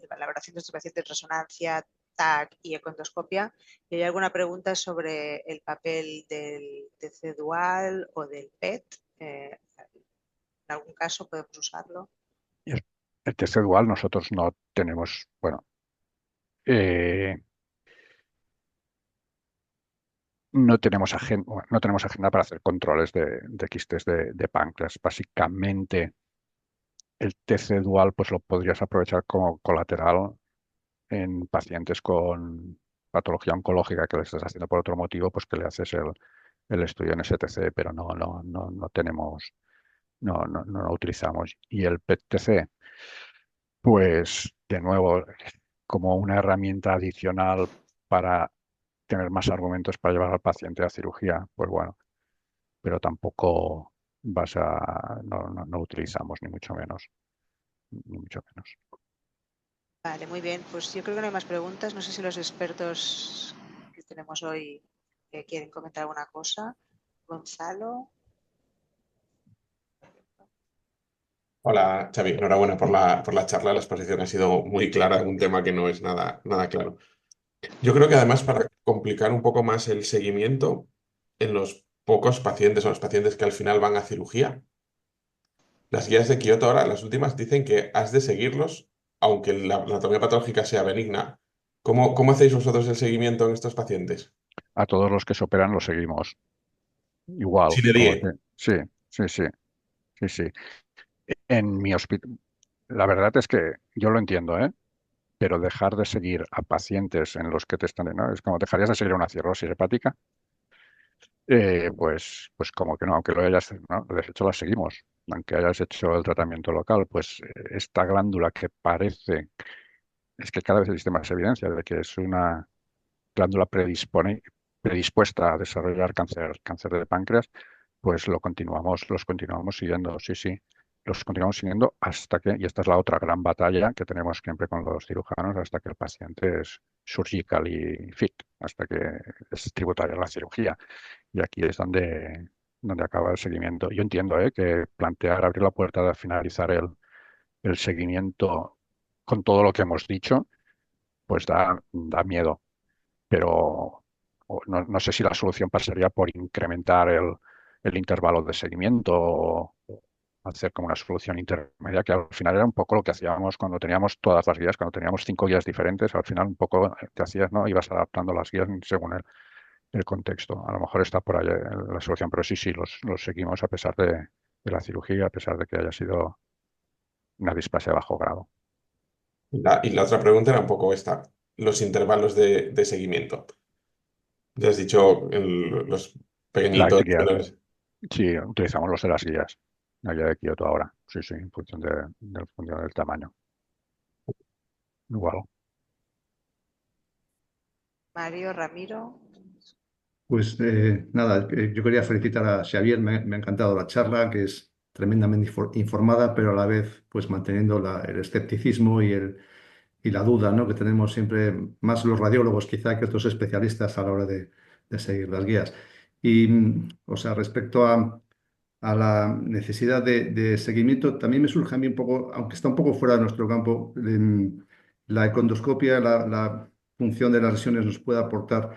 la valoración de estos pacientes, resonancia, TAC y econdoscopia. ¿Y hay alguna pregunta sobre el papel del TC dual o del PET? En algún caso podemos usarlo. Y el test dual nosotros no tenemos, bueno, eh, no tenemos agenda para hacer controles de quistes de páncreas. Básicamente, el TC dual pues lo podrías aprovechar como colateral en pacientes con patología oncológica que le estás haciendo por otro motivo, pues que le haces el estudio en STC, pero no tenemos, no lo utilizamos. Y el PET-TC, pues de nuevo, como una herramienta adicional para tener más argumentos para llevar al paciente a cirugía, pues bueno, pero tampoco no utilizamos ni mucho menos, ni mucho menos. Vale, muy bien. Pues yo creo que no hay más preguntas. No sé si los expertos que tenemos hoy quieren comentar alguna cosa. Gonzalo. Hola, Xavi. Enhorabuena por la charla. La exposición ha sido muy clara, un tema que no es nada claro. Yo creo que además para complicar un poco más el seguimiento en los pocos pacientes o los pacientes que al final van a cirugía, las guías de Kioto ahora, las últimas, dicen que has de seguirlos aunque la anatomía patológica sea benigna. ¿Cómo hacéis vosotros el seguimiento en estos pacientes? A todos los que se operan los seguimos igual, Sin como EDIE. que sí, sí, sí, sí, sí. En mi hospital, la verdad es que yo lo entiendo, ¿eh? Pero dejar de seguir a pacientes en los que te están, ¿no? Es como dejarías de seguir a una cirrosis hepática, pues como que no, aunque lo hayas, ¿no? De hecho la seguimos, aunque hayas hecho el tratamiento local, pues esta glándula que parece, es que cada vez existe más evidencia de que es una glándula predispuesta a desarrollar cáncer de páncreas, pues los continuamos siguiendo, sí, sí. los continuamos siguiendo hasta que, y esta es la otra gran batalla que tenemos siempre con los cirujanos, hasta que el paciente es surgically fit, hasta que es tributaria la cirugía. Y aquí es donde acaba el seguimiento. Yo entiendo, que plantear abrir la puerta de finalizar el seguimiento con todo lo que hemos dicho, pues da miedo. Pero no sé si la solución pasaría por incrementar el intervalo de seguimiento o hacer como una solución intermedia, que al final era un poco lo que hacíamos cuando teníamos todas las guías, cuando teníamos 5 guías diferentes, al final un poco te hacías, ¿no? Ibas adaptando las guías según el contexto. A lo mejor está por ahí la solución, pero sí, los seguimos a pesar de la cirugía, a pesar de que haya sido una displasia de bajo grado. Y la otra pregunta era un poco esta, los intervalos de seguimiento. Ya has dicho los Las pequeñitos. guías, sí, utilizamos los de las guías, la guía de Kioto ahora, sí, en función del tamaño. Igual. Mario, Ramiro. Pues nada, yo quería felicitar a Xavier, me ha encantado la charla, que es tremendamente informada, pero a la vez pues manteniendo el escepticismo y la duda, ¿no? Que tenemos siempre más los radiólogos quizá que otros especialistas a la hora de seguir las guías. Y, o sea, respecto a la necesidad de seguimiento, también me surge a mí un poco, aunque está un poco fuera de nuestro campo, la econdoscopia, la función de las lesiones nos puede aportar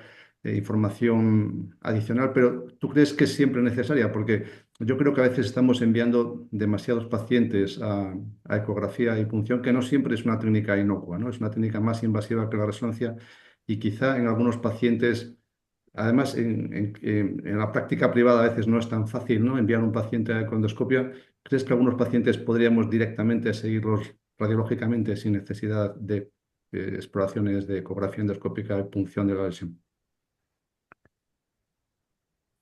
información adicional, pero ¿tú crees que es siempre necesaria? Porque yo creo que a veces estamos enviando demasiados pacientes a ecografía y punción, que no siempre es una técnica inocua, ¿no? Es una técnica más invasiva que la resonancia y quizá en algunos pacientes. Además, en la práctica privada a veces no es tan fácil, ¿no? Enviar un paciente a econdoscopia. ¿Crees que algunos pacientes podríamos directamente seguirlos radiológicamente sin necesidad de exploraciones de ecografía endoscópica y punción de la lesión?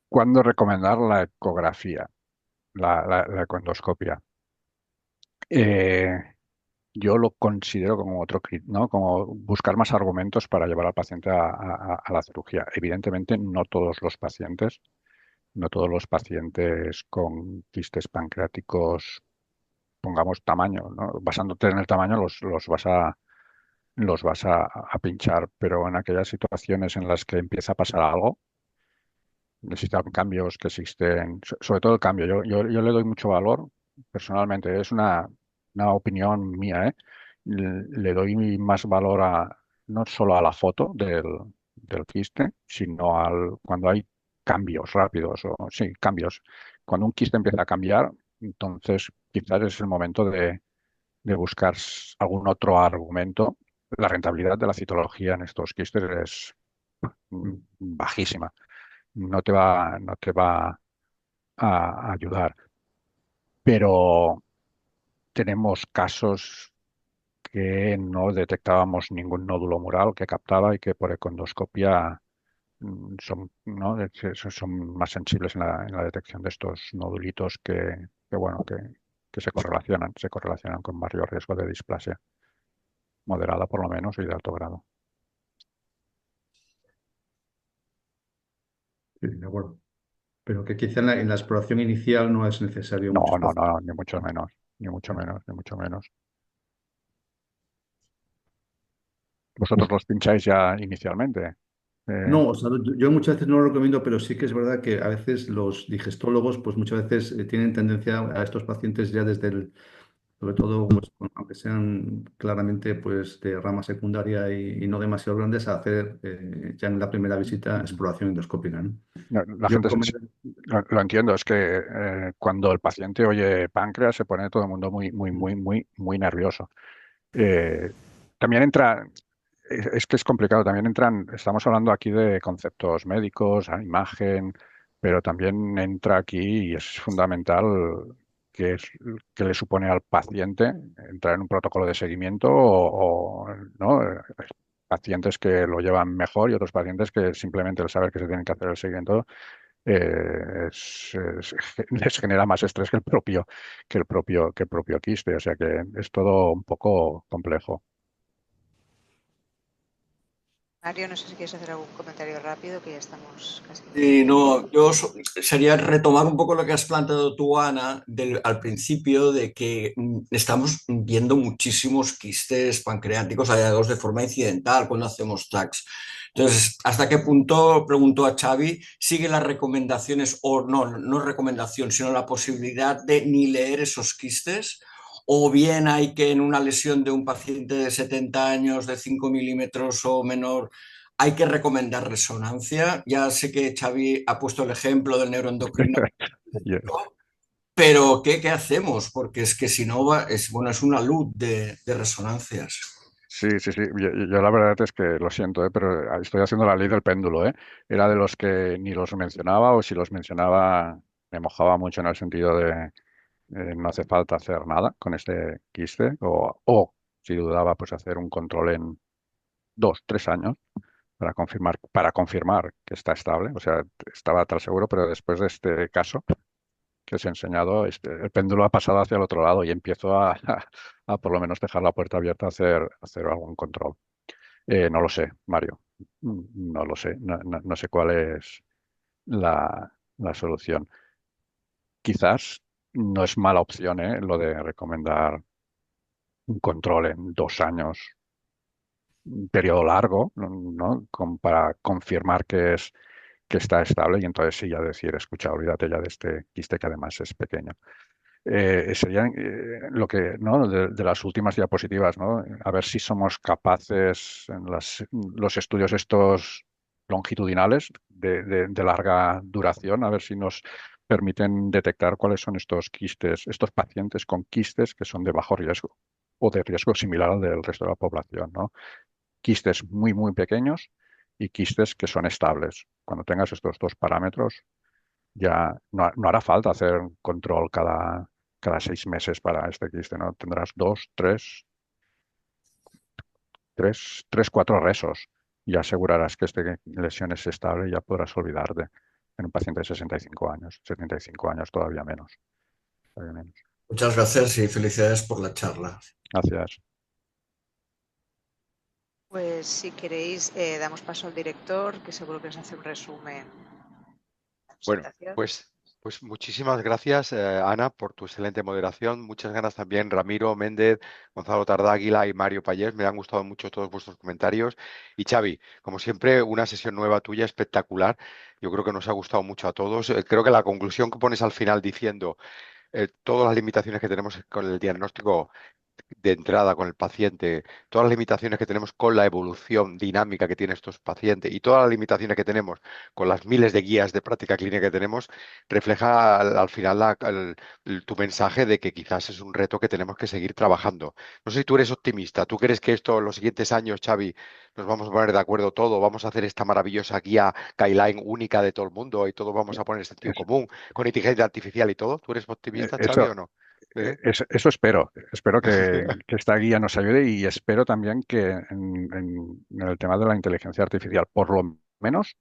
¿Cuándo recomendar la ecografía, la econdoscopia? Eh, yo lo considero como ¿no? Como buscar más argumentos para llevar al paciente a la cirugía. Evidentemente, no todos los pacientes con quistes pancreáticos, pongamos tamaño, ¿no? Basándote en el tamaño, los vas a pinchar, pero en aquellas situaciones en las que empieza a pasar algo, necesitan cambios que existen, sobre todo el cambio. Yo le doy mucho valor, personalmente, es una opinión mía, ¿eh? Le doy más valor no solo a la foto del quiste, sino cuando hay cambios rápidos, o sí, cambios. Cuando un quiste empieza a cambiar, entonces quizás es el momento de buscar algún otro argumento. La rentabilidad de la citología en estos quistes es bajísima, no te va a ayudar. Pero tenemos casos que no detectábamos ningún nódulo mural que captaba y que por econdoscopia son, ¿no? Son más sensibles en la detección de estos nodulitos bueno, que se correlacionan con mayor riesgo de displasia, moderada por lo menos y de alto grado. Sí, de acuerdo. Pero que quizá en la exploración inicial no es necesario No, mucho no, esfuerzo. no, ni mucho menos, ni mucho menos, ni mucho menos. ¿Vosotros los pincháis ya inicialmente? Eh, No, o sea, yo muchas veces no lo recomiendo, pero sí que es verdad que a veces los digestólogos, pues muchas veces tienen tendencia a estos pacientes ya sobre todo, pues, aunque sean claramente pues de rama secundaria y no demasiado grandes, a hacer ya en la primera visita exploración endoscópica, ¿no? no, la Yo gente recomiendo. lo entiendo, es que cuando el paciente oye páncreas se pone todo el mundo muy, muy, muy, muy, muy nervioso. Eh, también entra, es que es complicado, también estamos hablando aquí de conceptos médicos, a imagen, pero también entra aquí y es fundamental que es que le supone al paciente entrar en un protocolo de seguimiento ¿no? Pacientes que lo llevan mejor y otros pacientes que simplemente el saber que se tienen que hacer el seguimiento les genera más estrés que el propio quiste, o sea que es todo un poco complejo. Mario, no sé si quieres hacer algún comentario rápido, que ya estamos casi. No, sería retomar un poco lo que has planteado tú, Ana, al principio, de que estamos viendo muchísimos quistes pancreáticos hallagados de forma incidental cuando hacemos TACs. Entonces, ¿hasta qué punto, preguntó a Xavi, sigue las recomendaciones, o no recomendación, sino la posibilidad de ni leer esos quistes? ¿O bien hay que en una lesión de un paciente de 70 años, de 5 milímetros o menor, hay que recomendar resonancia? Ya sé que Xavi ha puesto el ejemplo del neuroendocrino, Yes. pero ¿qué hacemos? Porque es que si no, es una luz de resonancias. Sí, sí, sí. Yo la verdad es que lo siento, pero estoy haciendo la ley del péndulo, ¿eh? Era de los que ni los mencionaba, o si los mencionaba me mojaba mucho en el sentido de no hace falta hacer nada con este quiste, o si dudaba, pues hacer un control en 2, 3 años para confirmar que está estable. O sea, estaba tal seguro, pero después de este caso que os he enseñado, el péndulo ha pasado hacia el otro lado y empiezo a por lo menos dejar la puerta abierta a hacer algún control. No lo sé, Mario. No lo sé. No sé cuál es la solución. Quizás no es mala opción, lo de recomendar un control en 2 años, un periodo largo, ¿no? Para confirmar que está estable, y entonces sí ya decir, escucha, olvídate ya de este quiste que además es pequeño. Sería lo que, ¿no? De las últimas diapositivas, ¿no? A ver si somos capaces en los estudios estos longitudinales de larga duración, a ver si nos permiten detectar cuáles son estos quistes, estos pacientes con quistes que son de bajo riesgo o de riesgo similar al del resto de la población, ¿no? Quistes muy, muy pequeños y quistes que son estables. Cuando tengas estos dos parámetros, ya no hará falta hacer un control cada 6 meses para este quiste, ¿no? Tendrás tres, 4 rezos y asegurarás que esta lesión es estable, y ya podrás olvidarte en un paciente de 65 años. 75 años todavía menos. Todavía menos. Muchas gracias y felicidades por la charla. Gracias. Pues si queréis, damos paso al director, que seguro que os hace un resumen de la Bueno, presentación. pues muchísimas gracias, Ana, por tu excelente moderación. Muchas ganas también, Ramiro Méndez, Gonzalo Tardáguila y Mario Payés. Me han gustado mucho todos vuestros comentarios. Y Xavi, como siempre, una sesión nueva tuya espectacular. Yo creo que nos ha gustado mucho a todos. Creo que la conclusión que pones al final diciendo todas las limitaciones que tenemos con el diagnóstico de entrada con el paciente, todas las limitaciones que tenemos con la evolución dinámica que tienen estos pacientes y todas las limitaciones que tenemos con las miles de guías de práctica clínica que tenemos, refleja al final tu mensaje de que quizás es un reto que tenemos que seguir trabajando. No sé si tú eres optimista, ¿tú crees que esto en los siguientes años, Xavi, nos vamos a poner de acuerdo todo, vamos a hacer esta maravillosa guía guideline única de todo el mundo y todos vamos a poner sentido Es- común con inteligencia artificial y todo? ¿Tú eres optimista, Xavi, Eso, o no? ¿Eh? eso espero. Espero que esta guía nos ayude, y espero también que en el tema de la inteligencia artificial, por lo menos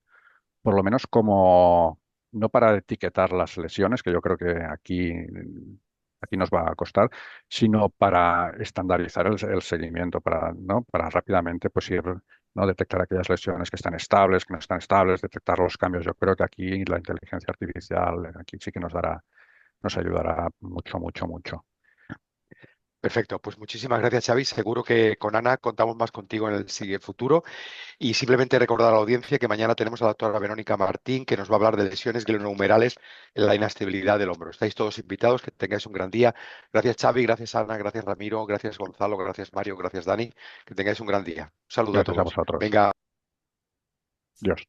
como, no para etiquetar las lesiones, que yo creo que aquí nos va a costar, sino para estandarizar el seguimiento, ¿no? Para rápidamente pues ir, ¿no? Detectar aquellas lesiones que están estables, que no están estables, detectar los cambios. Yo creo que aquí la inteligencia artificial aquí sí que nos ayudará mucho, mucho, mucho. Perfecto, pues muchísimas gracias, Xavi. Seguro que con Ana contamos más contigo en el siguiente futuro. Y simplemente recordar a la audiencia que mañana tenemos a la doctora Verónica Martín, que nos va a hablar de lesiones glenohumerales en la inestabilidad del hombro. Estáis todos invitados, que tengáis un gran día. Gracias, Xavi, gracias, Ana, gracias, Ramiro, gracias, Gonzalo, gracias, Mario, gracias, Dani. Que tengáis un gran día. Un saludo a Gracias a todos. vosotros. Venga. Dios.